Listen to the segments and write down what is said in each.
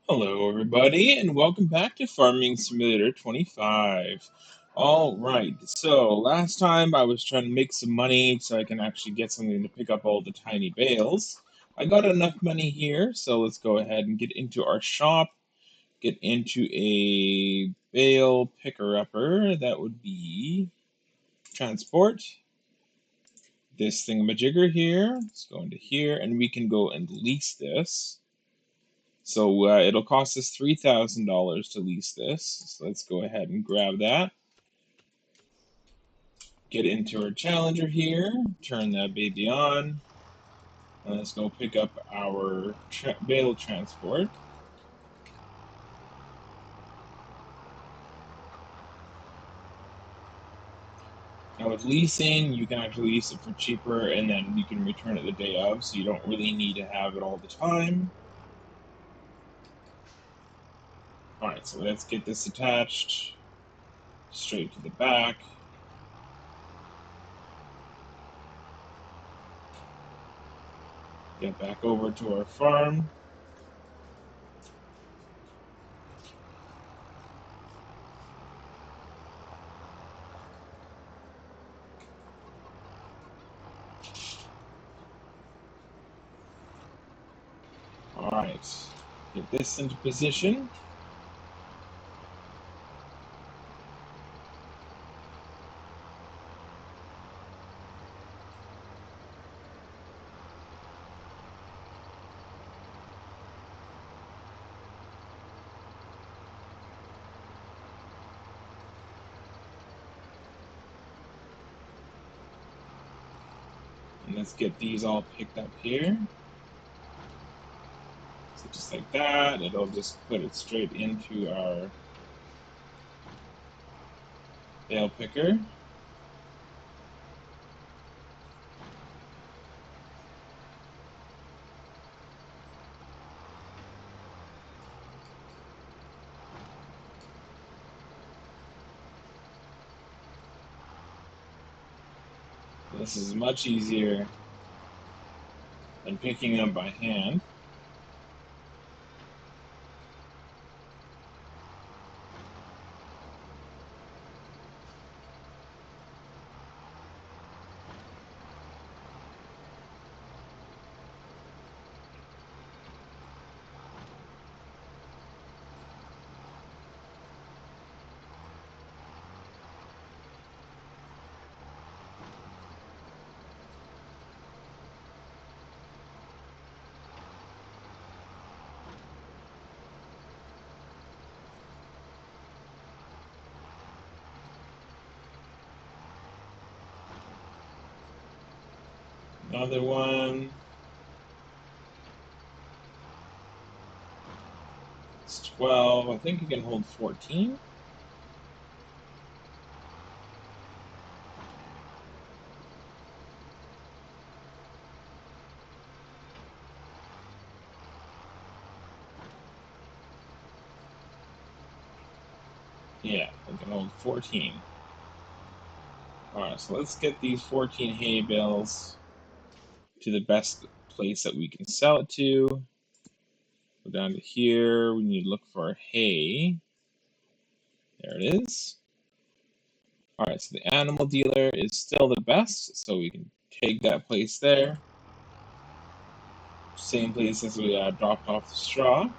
Hello, everybody, and welcome back to Farming Simulator 25. All right, so last time I was trying to make some money so I can actually get something to pick up all the tiny bales. I got enough money here, so let's go ahead and get into our shop, get into a bale picker-upper. That would be transport. This thingamajigger here, let's go into here, and we can go and lease this. So it'll cost us $3,000 to lease this. So let's go ahead and grab that. Get into our Challenger here. Turn that baby on. And let's go pick up our bale transport. Now with leasing, you can actually lease it for cheaper and then you can return it the day of, so you don't really need to have it all the time. Alright, so let's get this attached straight to the back. Get back over to our farm. Alright, get this into position. And let's get these all picked up here. So just like that, it'll just put it straight into our bale picker. This is much easier than picking them by hand. Another one. It's 12. I think you can hold 14. Yeah, I can hold 14. Alright, so let's get these 14 hay bales to the best place that we can sell it to. Go down to here. We need to look for hay. There it is. Alright, so the animal dealer is still the best, so we can take that place there. Same place as we dropped off the straw.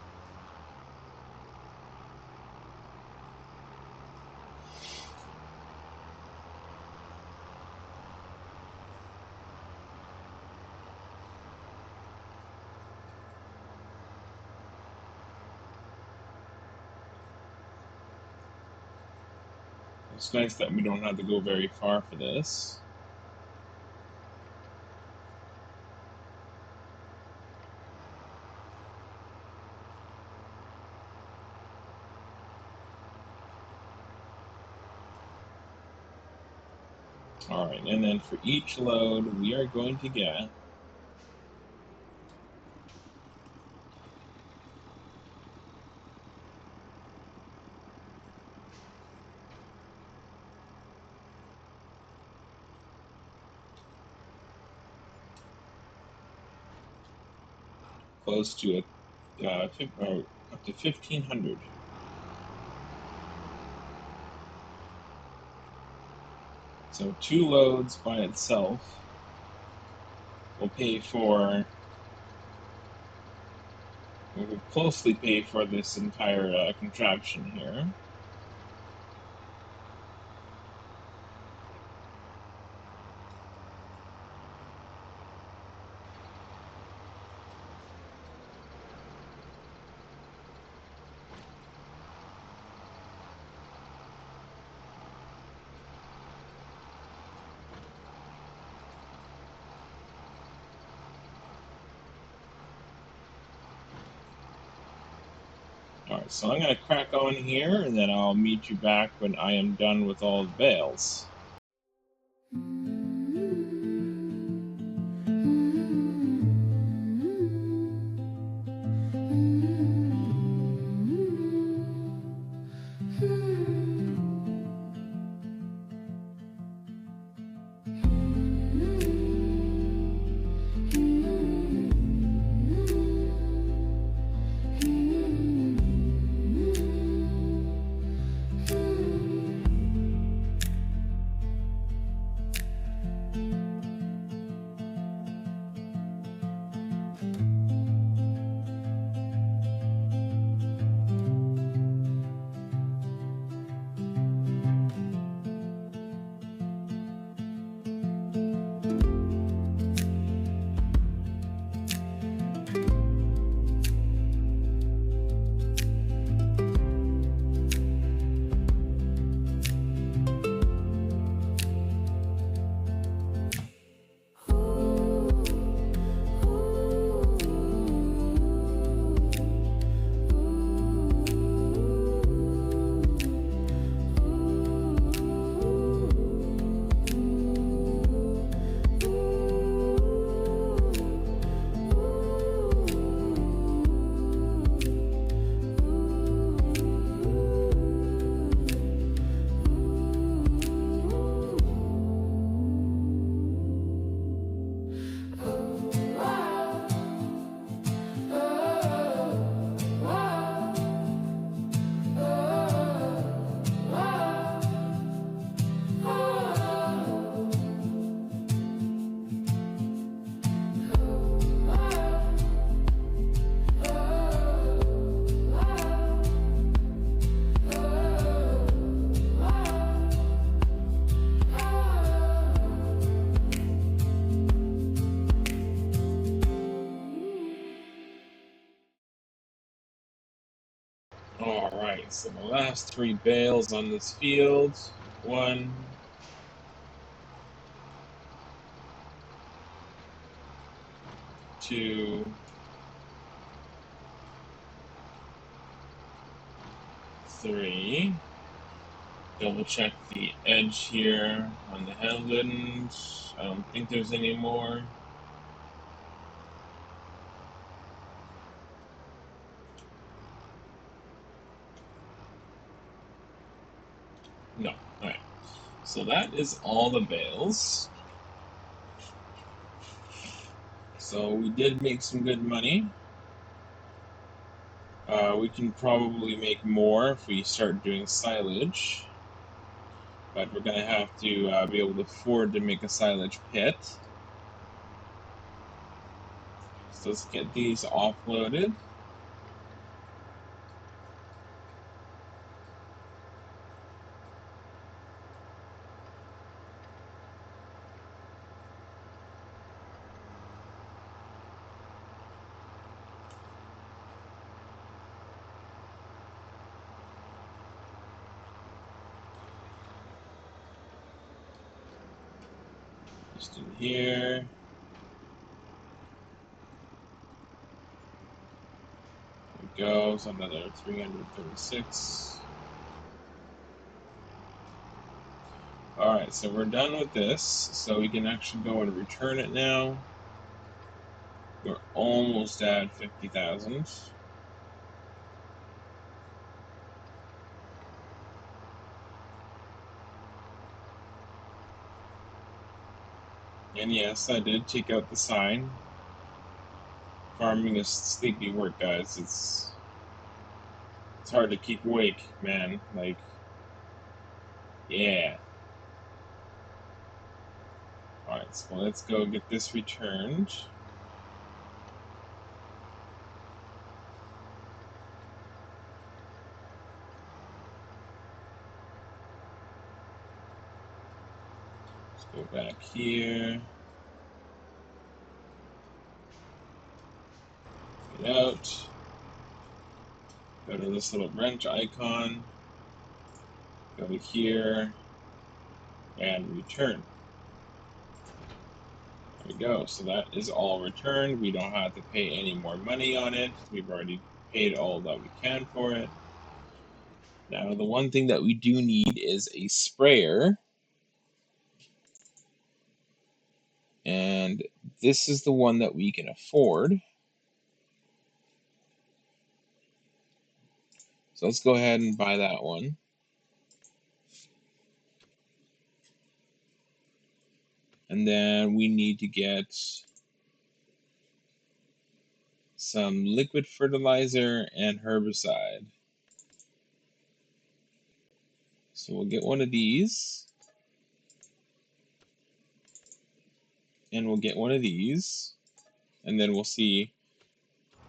It's nice that we don't have to go very far for this. Alright, and then for each load, we are going to get close to a up to 1,500. So 2 loads by itself will pay for, will closely pay for this entire contraption here. Alright, so I'm going to crack on here, and then I'll meet you back when I am done with all the bales. Alright, so the last 3 bales on this field. 1, 2, 3. Double check the edge here on the headland. I don't think there's any more. No. Alright. So that is all the bales. So we did make some good money. We can probably make more if we start doing silage. But we're going to have to be able to afford to make a silage pit. So let's get these offloaded. Just in here. There we go. So another 336. Alright, so we're done with this. So we can actually go and return it now. We're almost at 50,000. And yes, I did take out the sign. Farming is sleepy work, guys. It's It's hard to keep awake, man. Like, yeah. Alright, so let's go get this returned. Let's go back here. Get out. Go to this little wrench icon. Go to here. And return. There we go. So that is all returned. We don't have to pay any more money on it. We've already paid all that we can for it. Now, the one thing that we do need is a sprayer. And this is the one that we can afford. So let's go ahead and buy that one. And then we need to get some liquid fertilizer and herbicide. So we'll get one of these. And we'll get one of these. And then we'll see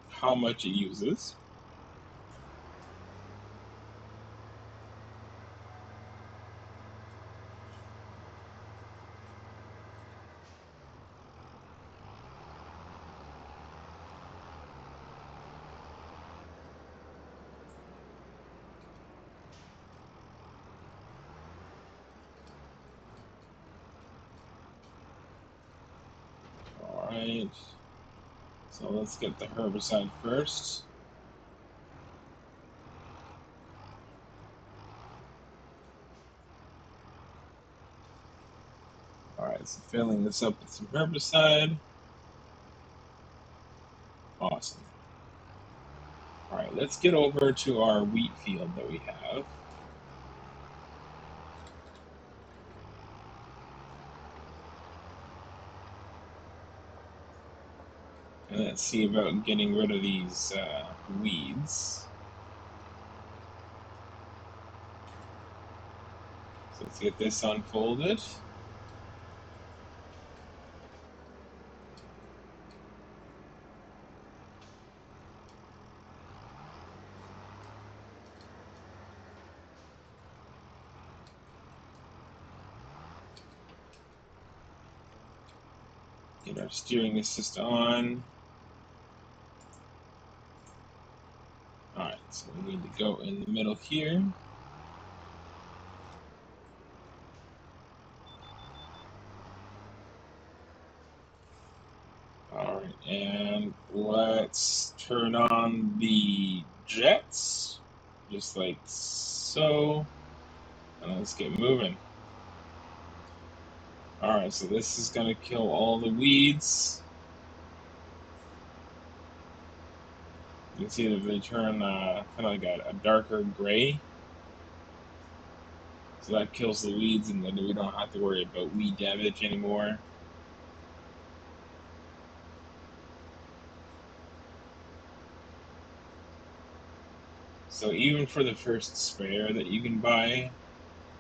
how much it uses. Alright. So let's get the herbicide first. Alright, so filling this up with some herbicide. Awesome. Alright, let's get over to our wheat field that we have. And let's see about getting rid of these weeds. So let's get this unfolded. Get our steering assist on. Alright, so we need to go in the middle here. Alright, and let's turn on the jets, just like so. And let's get moving. Alright, so this is going to kill all the weeds. You can see that they turn kind of like a darker gray. So that kills the weeds, and then we don't have to worry about weed damage anymore. So even for the first sprayer that you can buy,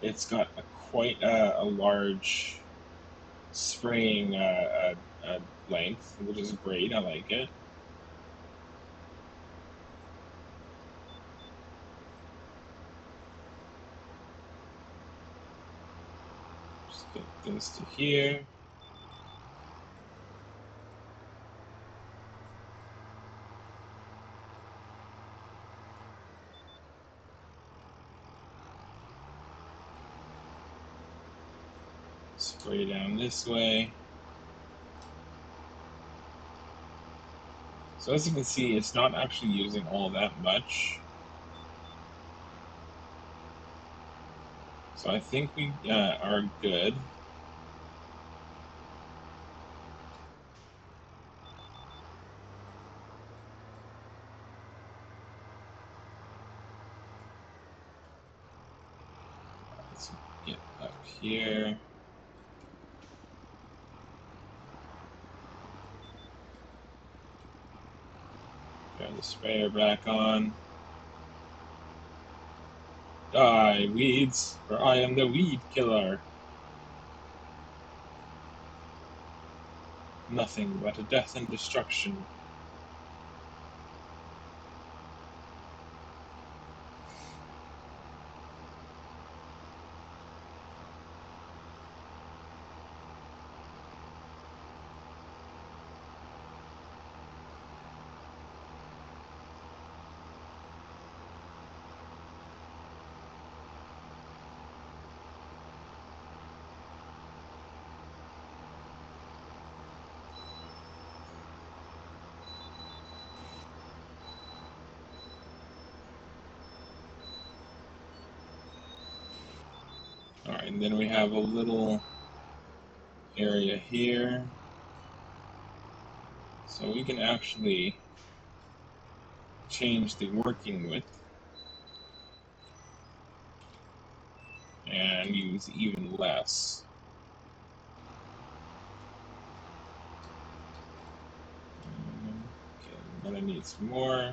it's got quite a large spraying length, which is great. I like it. Just get this to here. Spray down this way. So as you can see, it's not actually using all that much. So I think we are good. Let's get up here. Turn the sprayer back on. Die, weeds, for I am the weed killer. Nothing but a death and destruction. Alright, and then we have a little area here. So we can actually change the working width and use even less. Okay, I'm gonna need some more.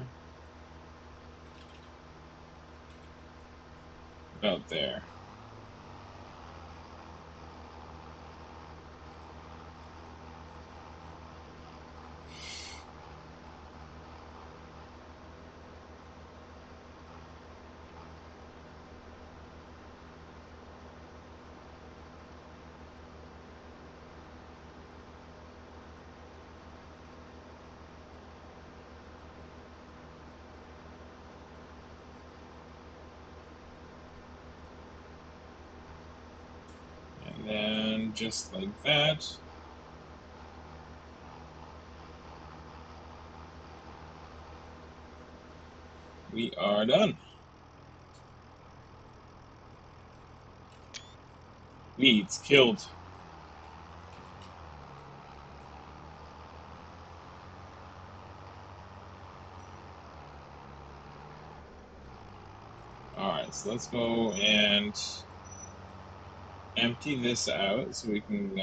About there. And then just like that, we are done. Weeds killed. Alright, so let's go and empty this out so we can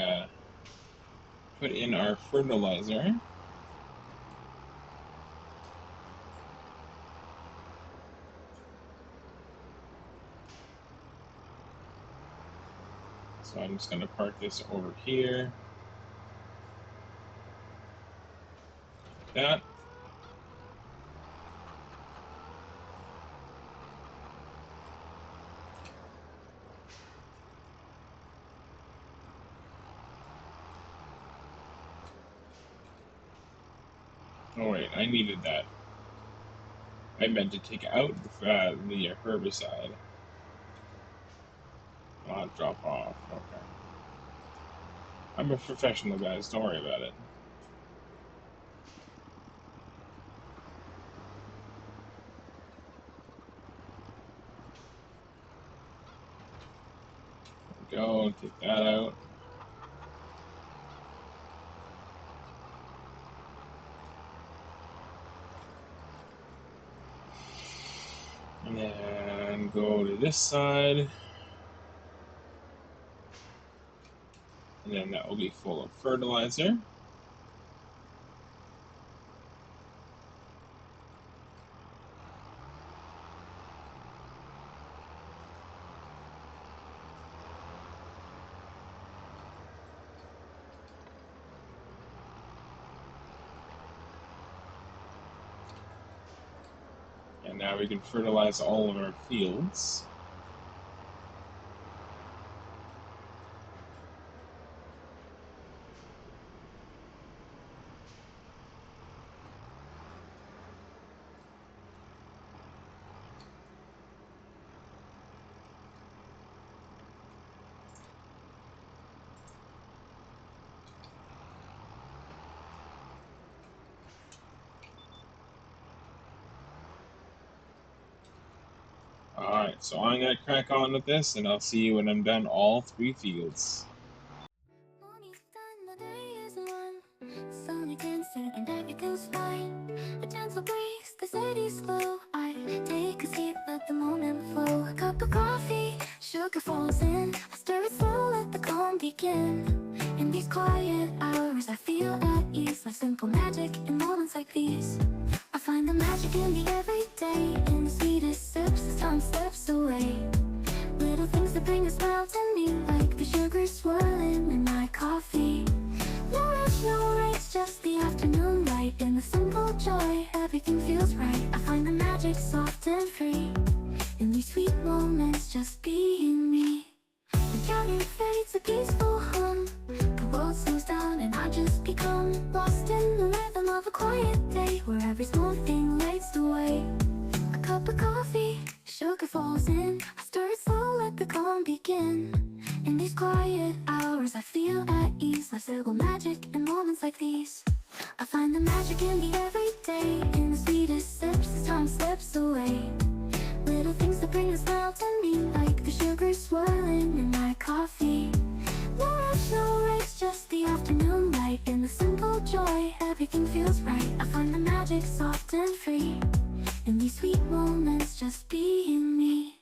put in our fertilizer. So I'm just going to park this over here. Like that. Oh wait, I needed that. I meant to take out the herbicide. Not drop off. Okay. I'm a professional, guys. Don't worry about it. Go, take that out. And then go to this side. And then that will be full of fertilizer. And now we can fertilize all of our fields. Alright, so I'm going to crack on with this, and I'll see you when I'm done all 3 fields. Sunny dancing and everything's fine. A gentle breeze, the city's slow. I take a seat, let the moment flow. A cup of coffee, sugar falls in. I stir it slow, let the calm begin. In these quiet hours, I feel at ease. Like simple magic in moments like these. I find the magic in the everyday. In the sweetest sips, as time slips away. and free. In these sweet moments, just being me. The counting fades, a peaceful hum. The world slows down and I just become lost in the rhythm of a quiet day, where every small thing lights the way. A cup of coffee, sugar falls in. I stir it slow, let the calm begin. In these quiet hours I feel at ease. Life's little magic in moments like these. I find the magic in the everyday, in the sweetest sips as time slips away. Little things that bring a smile to me, like the sugar swirling in my coffee. No rush, no race, just the afternoon light. In the simple joy, everything feels right. I find the magic soft and free. In these sweet moments, just being me.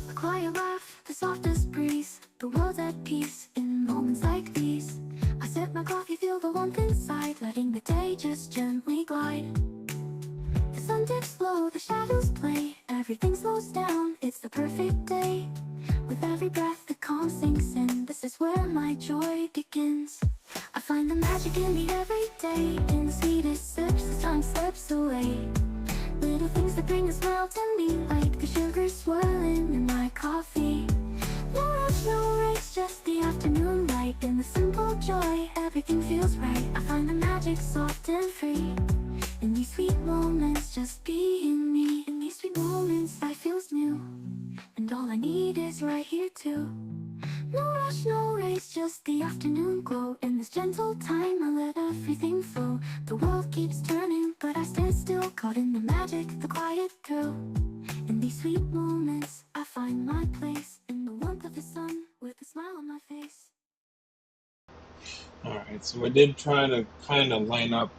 A quiet laugh, the softest breeze. The world's at peace in moments like these. I sip my coffee, feel the warmth inside, letting the day just gently glide. The sun dips low, the shadows play. Everything slows down, it's the perfect day. With every breath the calm sinks in. This is where my joy begins. I find the magic in the everyday, in the sweetest sips as time slips away. Little things that bring a smile to me, like the sugar swirling in my coffee. No rush, no race, just the afternoon light. In the simple joy, everything feels right. I find the magic soft and free. In these sweet moments, just being me. In these sweet moments, life feels new, and all I need is right here too. No rush, no race, just the afternoon glow. In this gentle time, I let everything flow. The world keeps turning, but I stand still, caught in the magic, the quiet thrill. In these sweet moments, I find my place, in the warmth of the sun, with a smile on my face. Alright, so I did try to kind of line up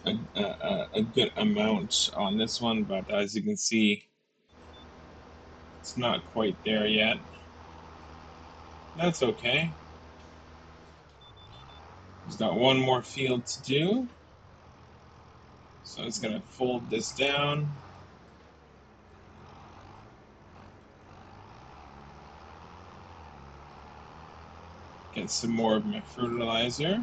a good amount on this one, but as you can see, it's not quite there yet. That's okay. Just got one more field to do. So it's going to fold this down. Get some more of my fertilizer.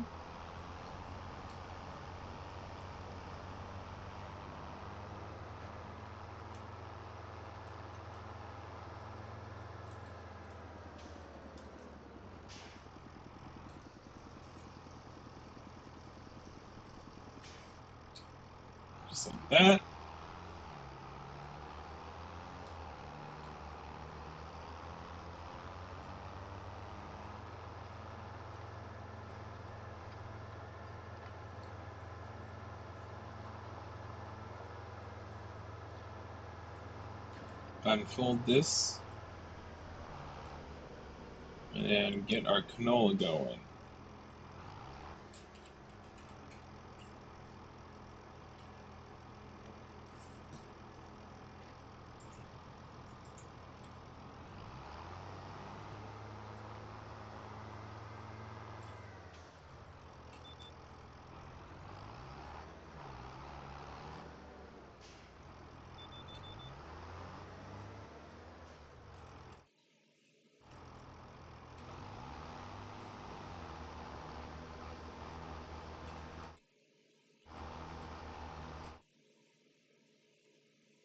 Just like that. Unfold this. And get our canola going.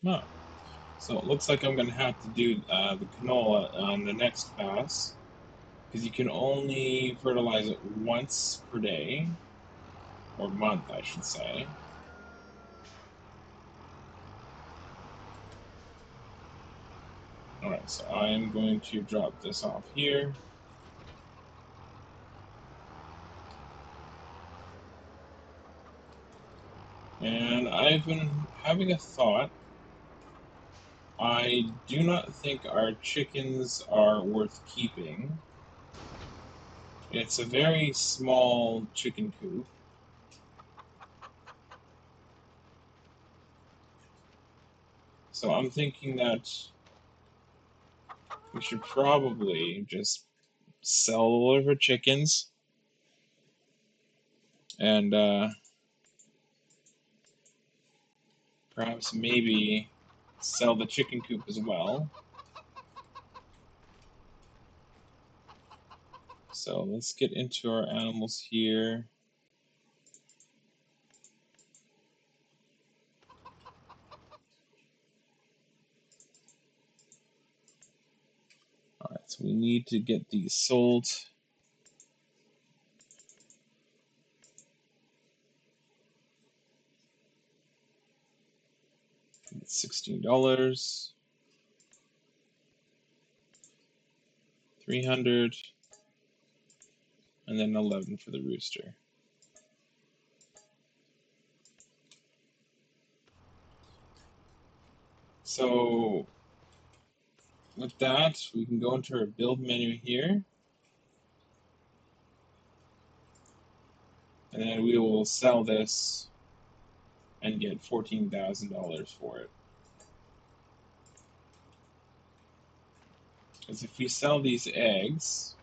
Oh. So it looks like I'm going to have to do the canola on the next pass, because you can only fertilize it once per day, or month, I should say. Alright, so I'm going to drop this off here. And I've been having a thought. I do not think our chickens are worth keeping. It's a very small chicken coop. So I'm thinking that we should probably just sell all of our chickens and perhaps maybe, sell the chicken coop as well. So let's get into our animals here. All right, so we need to get these sold. $16, 300, and then 11 for the rooster. So with that, we can go into our build menu here, and then we will sell this and get $14,000 for it. Because if we sell these eggs,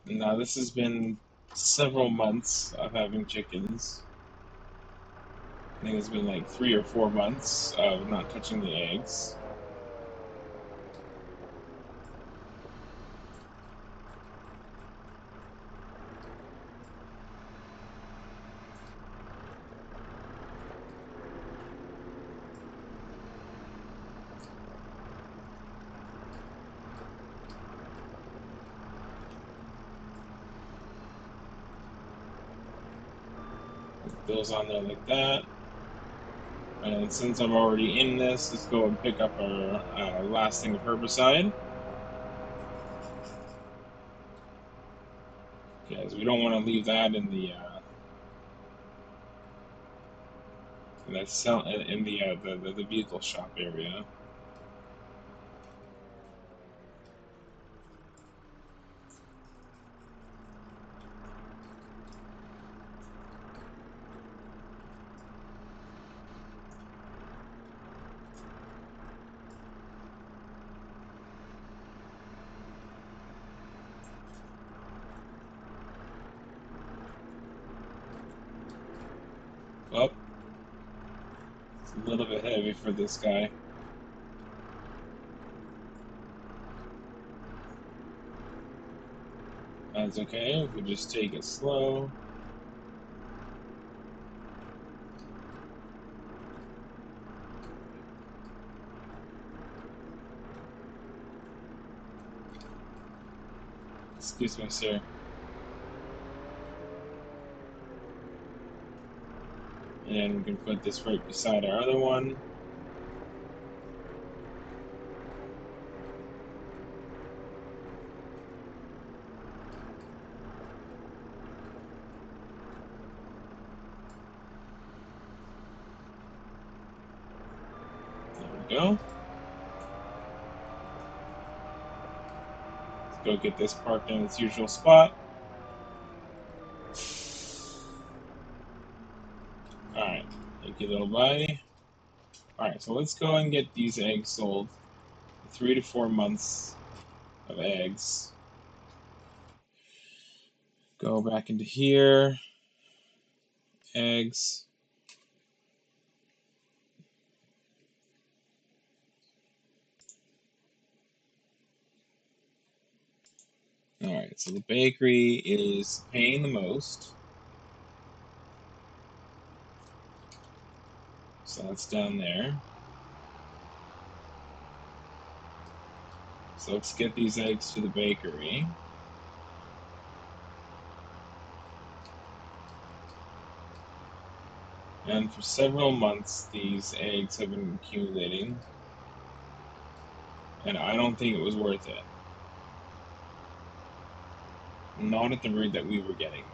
now this has been several months of having chickens. I think it's been like 3 or 4 months of not touching the eggs. Put those on there like that. And since I'm already in this, let's go and pick up our last thing of herbicide. Because we don't want to leave that in the the vehicle shop area. Oh, it's a little bit heavy for this guy. That's okay, we just take it slow. Excuse me, sir. And we can put this right beside our other one. There we go. Let's go get this parked in its usual spot. Alright, thank you, little buddy. Alright, so let's go and get these eggs sold. 3 to 4 months of eggs. Go back into here. Eggs. Alright, so the bakery is paying the most. So that's down there. So let's get these eggs to the bakery. And for several months, these eggs have been accumulating. And I don't think it was worth it. Not at the rate that we were getting them.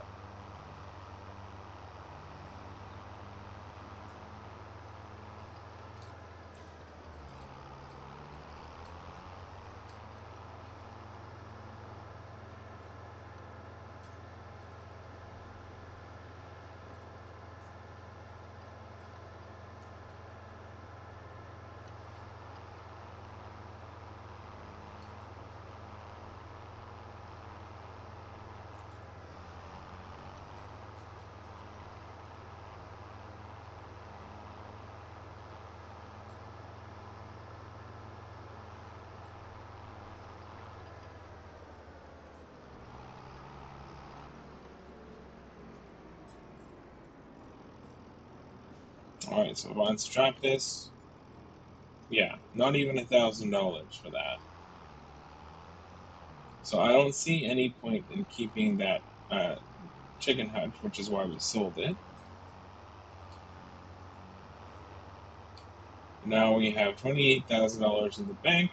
All right, so let's drop this. Yeah, not even $1,000 for that. So I don't see any point in keeping that chicken hutch, which is why we sold it. Now we have $28,000 in the bank.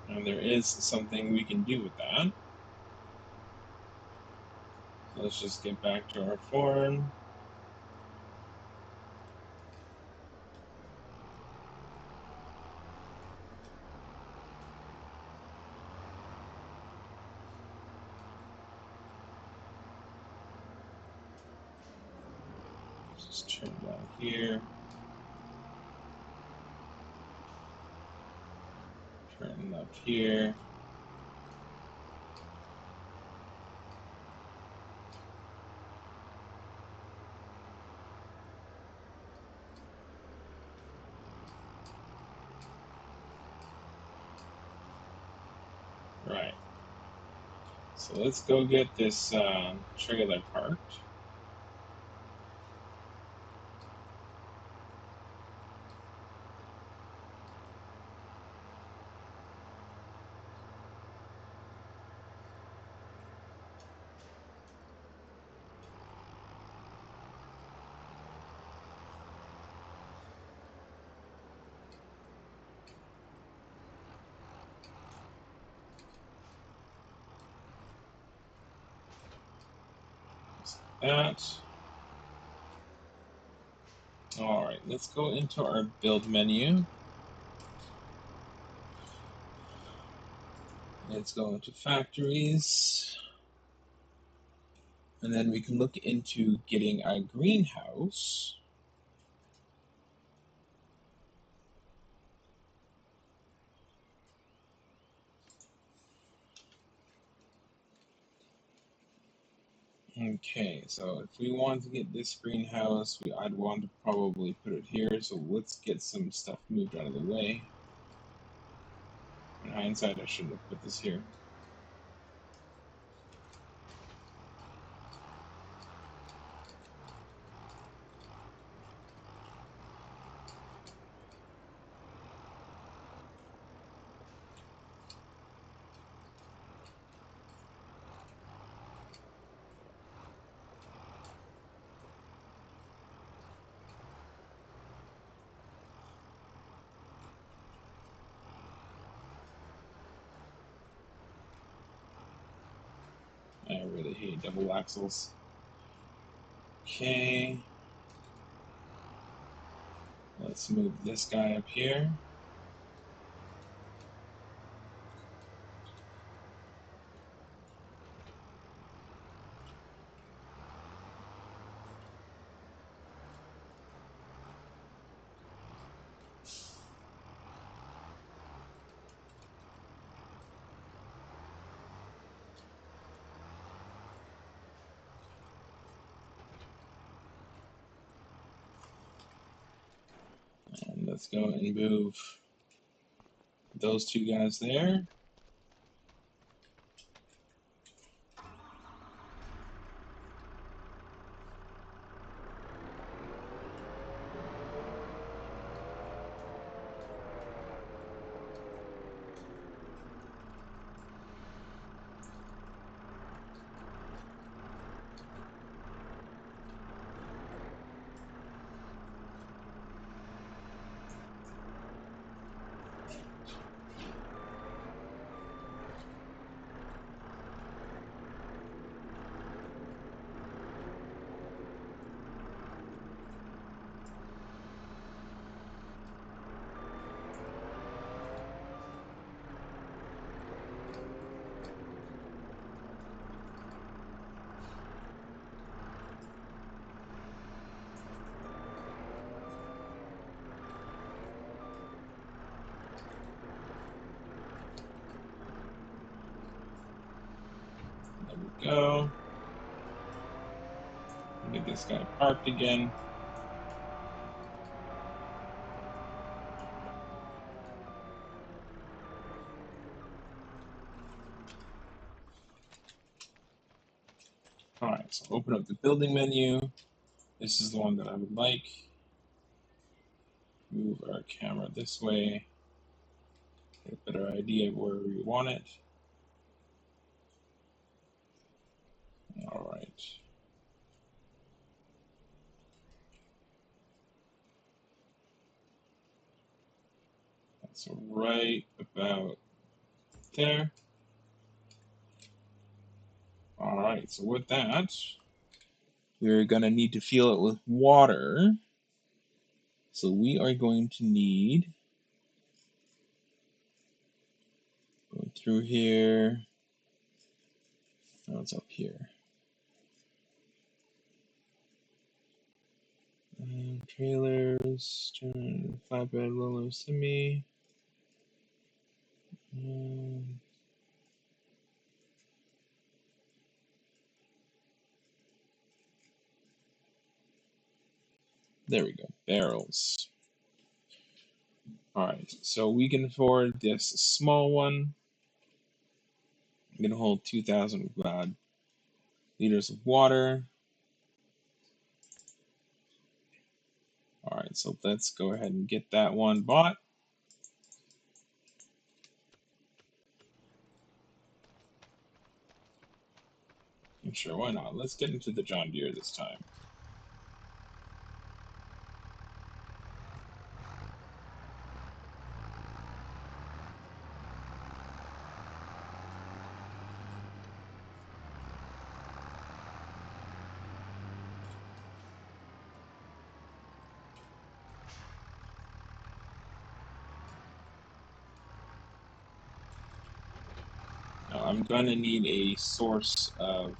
And there is something we can do with that. Let's just get back to our farm. Just turn that here. Turn left here. Right. So let's go get this trailer parked. That. All right, let's go into our build menu. Let's go into factories. And then we can look into getting a greenhouse. Okay, so if we want to get this greenhouse, I'd want to probably put it here. So let's get some stuff moved out of the way. In hindsight, I shouldn't have put this here. I really hate double axles. Okay, let's move this guy up here. And let's go and move those two guys there. There we go. Get this guy parked again. Open up the building menu. This is the one that I would like. Move our camera this way. Get a better idea of where we want it. All right. That's right about there. All right, so with that, we're gonna need to fill it with water. So we are going to need, going through here, oh, it's up here. Trailers, turn flatbed, low, semi. There we go, barrels. All right, so we can afford this small one. I'm gonna hold 2,000 liters of water. All right, so let's go ahead and get that one bought. I'm sure, why not? Let's get into the John Deere this time. Now I'm gonna need a source of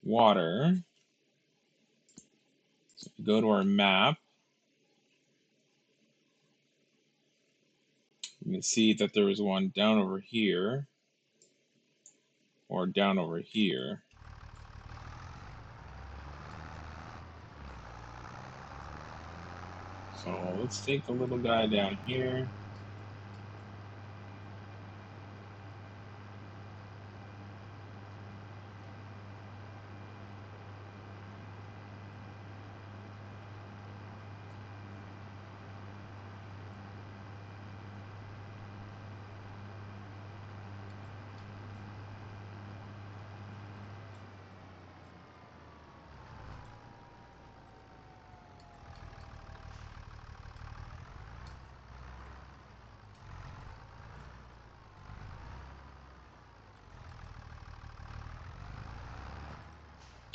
water. So if we go to our map, you can see that there is one down over here, or down over here. So let's take the little guy down here.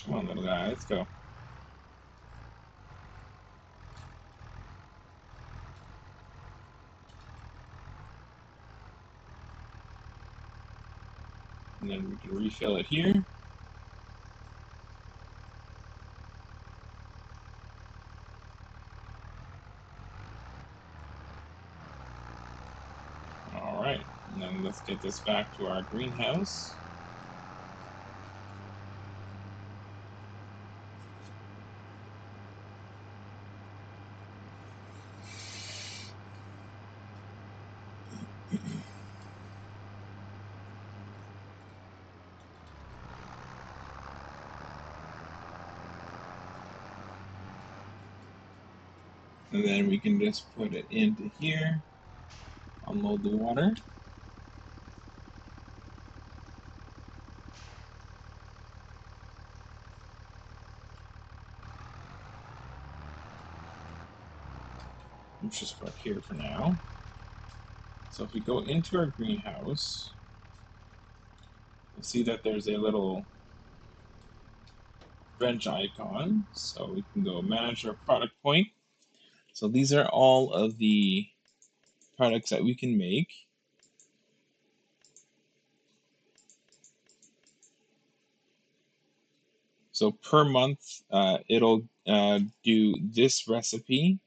Come on, little guy, let's go. And then we can refill it here. All right, and then let's get this back to our greenhouse. And then we can just put it into here, unload the water. Let's just park here for now. So if we go into our greenhouse, you'll see that there's a little bench icon. So we can go manage our product point. So these are all of the products that we can make. So per month, it'll do this recipe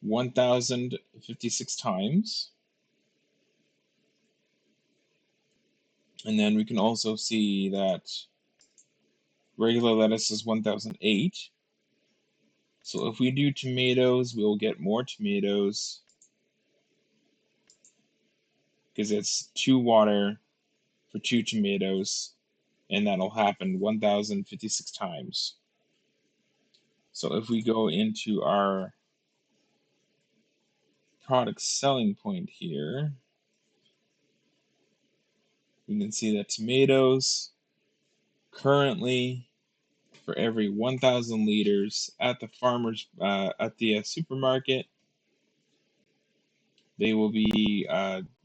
1,056 times. And then we can also see that regular lettuce is 1,008. So if we do tomatoes, we'll get more tomatoes because it's 2 water for 2 tomatoes and that'll happen 1,056 times. So if we go into our product selling point here, we can see that tomatoes currently, for every 1,000 liters at the supermarket, they will be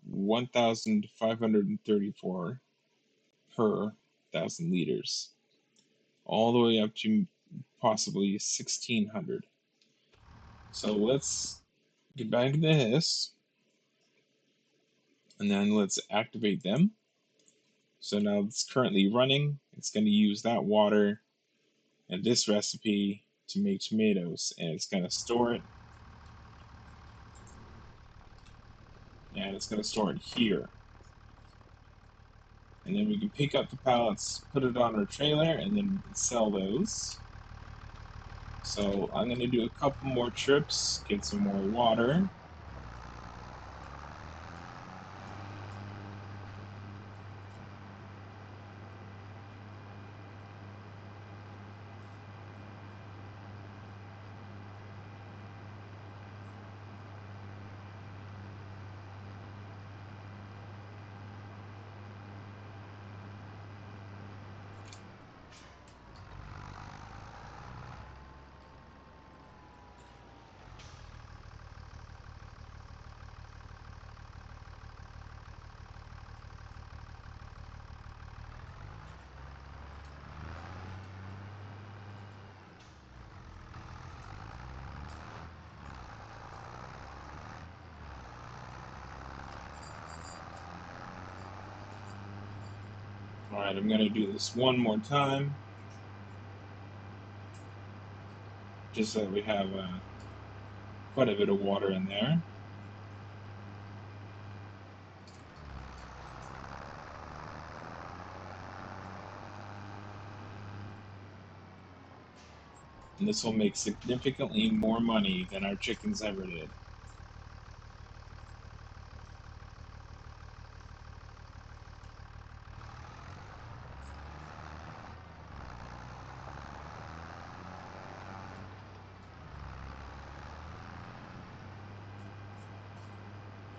1,534 per 1,000 liters, all the way up to possibly 1,600. So let's get back into this, and then let's activate them. So now it's currently running. It's going to use that water and this recipe to make tomatoes, and it's going to store it, and it's going to store it here. And then we can pick up the pallets, put it on our trailer, and then we can sell those. So I'm going to do a couple more trips, get some more water. Alright, I'm going to do this one more time, just so that we have quite a bit of water in there. And this will make significantly more money than our chickens ever did.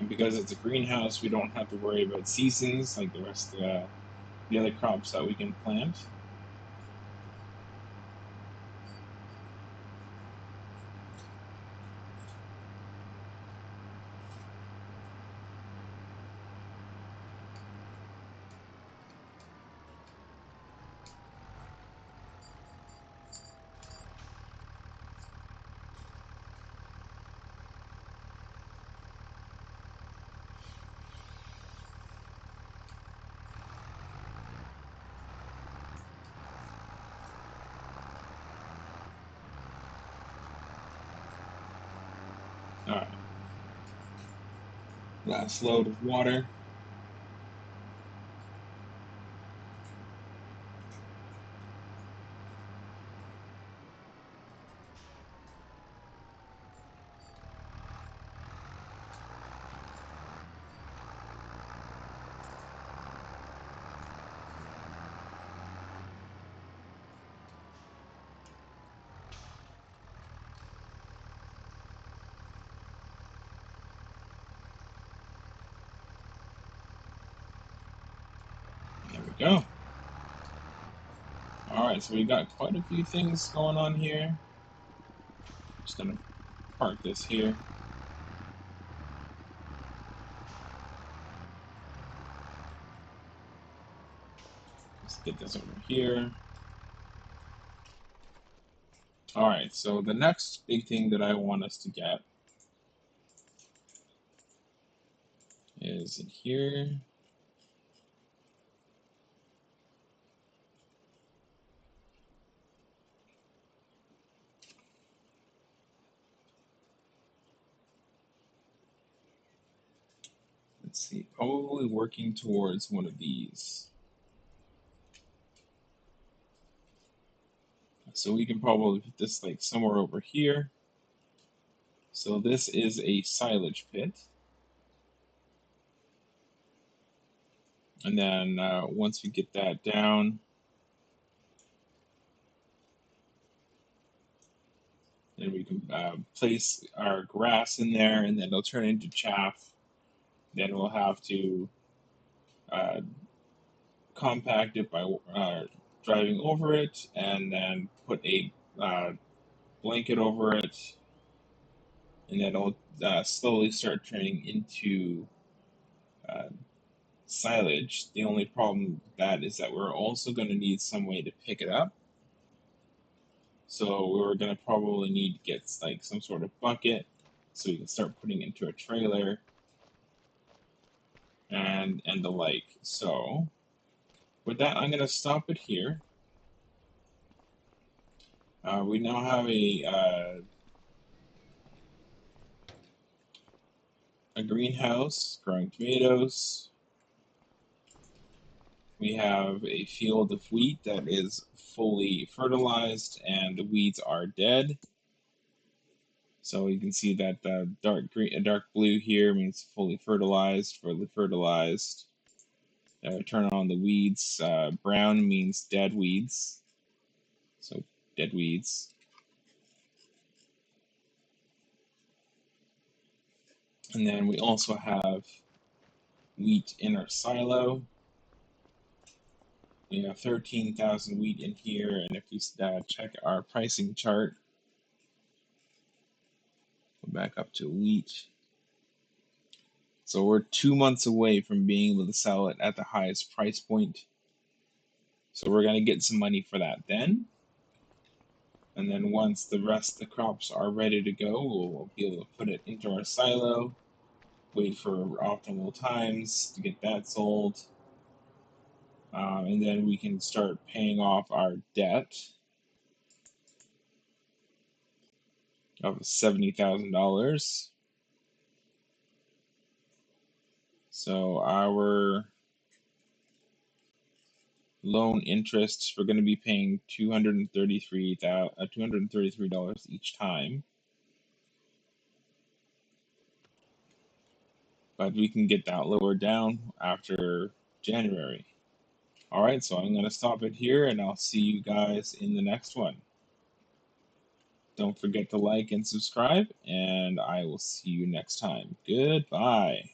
And because it's a greenhouse, we don't have to worry about seasons like the rest of the other crops that we can plant. Alright, last load of water. There we go. Alright, so we got quite a few things going on here. Just gonna park this here. Let's get this over here. Alright, so the next big thing that I want us to get is in here. Let's see, probably working towards one of these. So we can probably put this like somewhere over here. So this is a silage pit. And then once we get that down, Then we can place our grass in there, and then it'll turn into chaff. Then we'll have to uh, compact it by driving over it, and then put a blanket over it, and then it'll slowly start turning into uh, silage. The only problem with that is that we're also going to need some way to pick it up. So we're going to probably need to get like some sort of bucket so we can start putting it into a trailer and the like. So with that, I'm going to stop it here. We now have a greenhouse growing tomatoes. We have a field of wheat that is fully fertilized and the weeds are dead. So you can see that the dark green, dark blue here means fully fertilized, turn on the weeds. Brown means dead weeds. So dead weeds. And then we also have wheat in our silo. We have 13,000 wheat in here, and if we check our pricing chart, go back up to wheat. So we're 2 months away from being able to sell it at the highest price point. So we're going to get some money for that then. And then once the rest of the crops are ready to go, we'll be able to put it into our silo, wait for optimal times to get that sold. And then we can start paying off our debt of $70,000. So our loan interests, we're going to be paying $233 each time. But we can get that lowered down after January. All right, so I'm going to stop it here, and I'll see you guys in the next one. Don't forget to like and subscribe, and I will see you next time. Goodbye.